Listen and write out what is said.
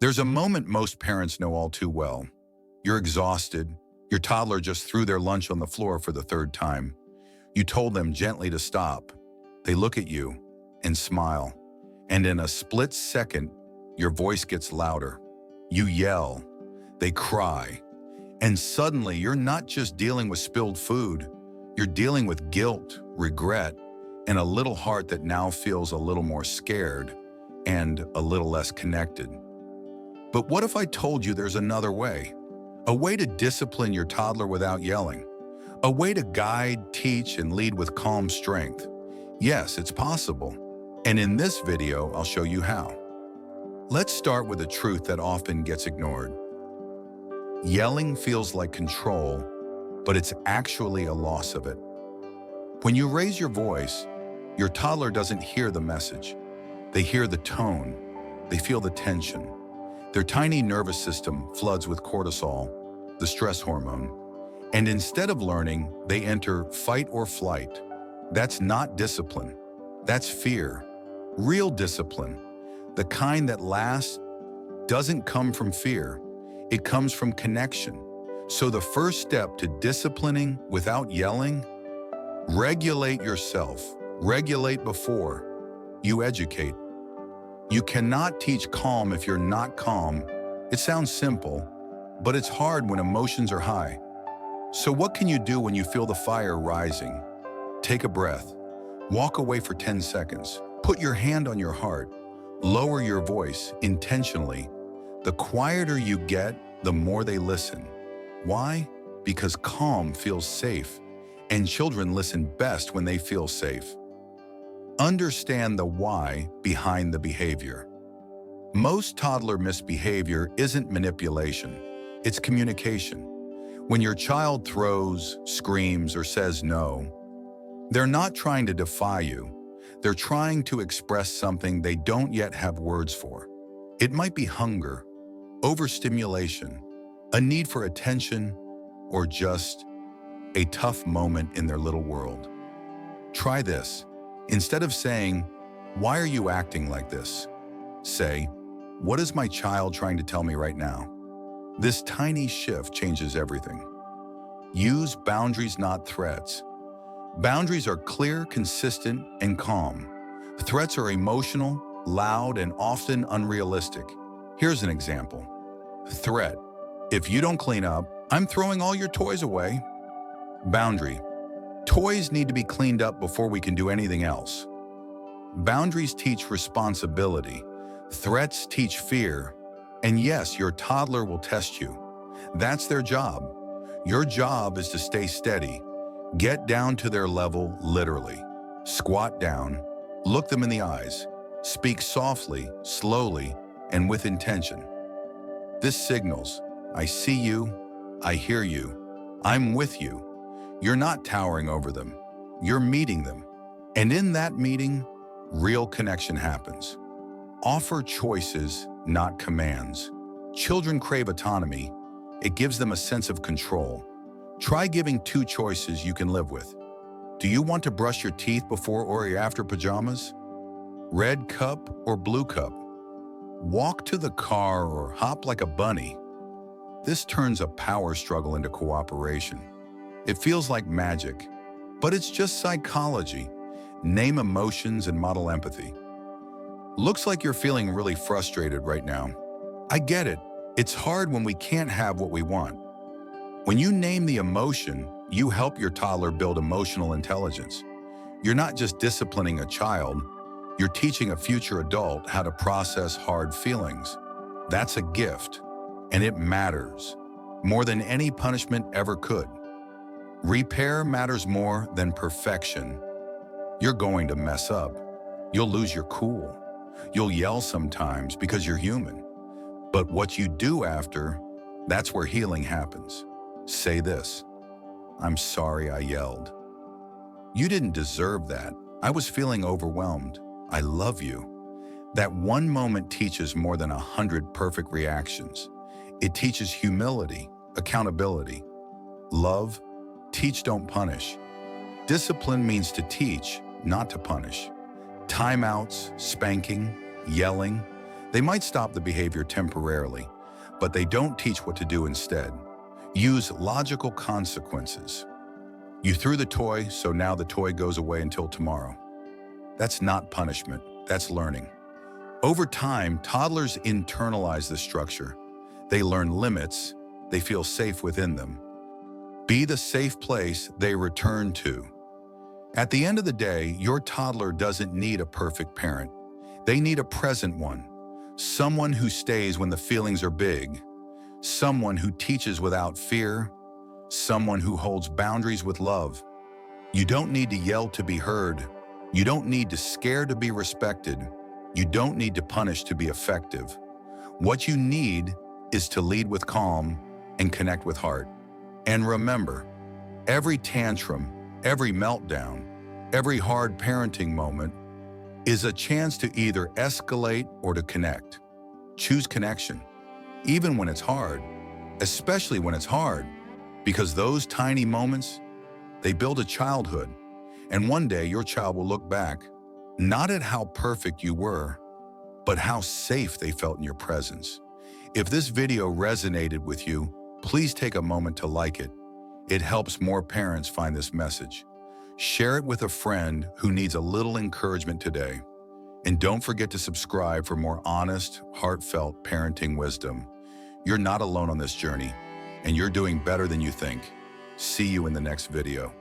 There's a moment most parents know all too well. You're exhausted. Your toddler just threw their lunch on the floor for the third time. You told them gently to stop. They look at you and smile. And in a split second, your voice gets louder. You yell. They cry. And suddenly, you're not just dealing with spilled food. You're dealing with guilt, regret, and a little heart that now feels a little more scared and a little less connected. But what if I told you there's another way? A way to discipline your toddler without yelling. A way to guide, teach, and lead with calm strength. Yes, it's possible. And in this video, I'll show you how. Let's start with a truth that often gets ignored. Yelling feels like control, but it's actually a loss of it. When you raise your voice, your toddler doesn't hear the message. They hear the tone. They feel the tension. Their tiny nervous system floods with cortisol, the stress hormone. And instead of learning, they enter fight or flight. That's not discipline. That's fear. Real discipline, the kind that lasts, doesn't come from fear. It comes from connection. So the first step to disciplining without yelling, regulate yourself. Regulate before you educate. You cannot teach calm if you're not calm. It sounds simple, but it's hard when emotions are high. So what can you do when you feel the fire rising? Take a breath. Walk away for 10 seconds. Put your hand on your heart. Lower your voice intentionally. The quieter you get, the more they listen. Why? Because calm feels safe, and children listen best when they feel safe. Understand the why behind the behavior. Most toddler misbehavior isn't manipulation, it's communication. When your child throws, screams, or says no, they're not trying to defy you. They're trying to express something they don't yet have words for. It might be hunger, overstimulation, a need for attention, or just a tough moment in their little world. Try this. Instead of saying, "Why are you acting like this?" say, "What is my child trying to tell me right now?" This tiny shift changes everything. Use boundaries, not threats. Boundaries are clear, consistent, and calm. Threats are emotional, loud, and often unrealistic. Here's an example. Threat: if you don't clean up, I'm throwing all your toys away. Boundary: toys need to be cleaned up before we can do anything else. Boundaries teach responsibility. Threats teach fear. And yes, your toddler will test you. That's their job. Your job is to stay steady. Get down to their level, literally. Squat down. Look them in the eyes. Speak softly, slowly, and with intention. This signals, I see you, I hear you, I'm with you. You're not towering over them. You're meeting them. And in that meeting, real connection happens. Offer choices, not commands. Children crave autonomy. It gives them a sense of control. Try giving 2 choices you can live with. Do you want to brush your teeth before or after pajamas? Red cup or blue cup? Walk to the car or hop like a bunny? This turns a power struggle into cooperation. It feels like magic, but it's just psychology. Name emotions and model empathy. Looks like you're feeling really frustrated right now. I get it. It's hard when we can't have what we want. When you name the emotion, you help your toddler build emotional intelligence. You're not just disciplining a child, you're teaching a future adult how to process hard feelings. That's a gift, and it matters more than any punishment ever could. Repair matters more than perfection. You're going to mess up. You'll lose your cool. You'll yell sometimes because you're human. But what you do after, that's where healing happens. Say this: I'm sorry I yelled. You didn't deserve that. I was feeling overwhelmed. I love you. That one moment teaches more than 100 perfect reactions. It teaches humility, accountability, love. Teach, don't punish. Discipline means to teach, not to punish. Timeouts, spanking, yelling, They might stop the behavior temporarily, but they don't teach what to do instead. Use logical consequences. You threw the toy, so now the toy goes away until tomorrow. That's not punishment, that's learning. Over time, toddlers internalize the structure. They learn limits, they feel safe within them. Be the safe place they return to. At the end of the day, your toddler doesn't need a perfect parent. They need a present one. Someone who stays when the feelings are big. Someone who teaches without fear. Someone who holds boundaries with love. You don't need to yell to be heard. You don't need to scare to be respected. You don't need to punish to be effective. What you need is to lead with calm and connect with heart. And remember, every tantrum, every meltdown, every hard parenting moment is a chance to either escalate or to connect. Choose connection, even when it's hard, especially when it's hard, because those tiny moments, they build a childhood. And one day your child will look back, not at how perfect you were, but how safe they felt in your presence. If this video resonated with you, please take a moment to like it. It helps more parents find this message. Share it with a friend who needs a little encouragement today. And don't forget to subscribe for more honest, heartfelt parenting wisdom. You're not alone on this journey, and you're doing better than you think. See you in the next video.